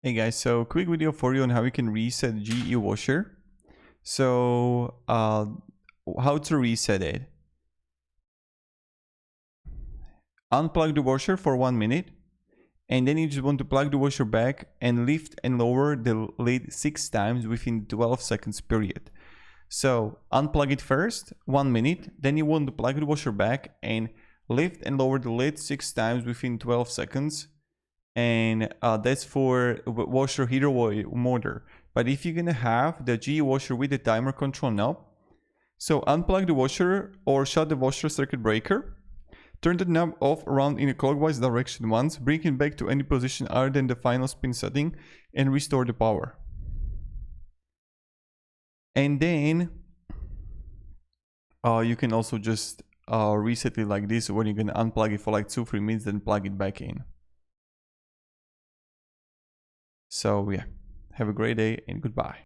Hey guys, so quick video for you on how you can reset GE washer. So how to reset it. Unplug the washer for 1 minute, and then you just want to plug the washer back and lift and lower the lid 6 times within 12 seconds period. So unplug it first, 1 minute, then you want to plug the washer back and lift and lower the lid 6 times within 12 seconds. And that's for washer hydrowave motor. But if you're gonna have the GE washer with the timer control knob, so unplug the washer or shut the washer circuit breaker, turn the knob off around in a clockwise direction once, bring it back to any position other than the final spin setting, and restore the power. And then you can also just reset it like this when you're gonna unplug it for like 2-3 minutes, then plug it back in. So yeah, have a great day and goodbye.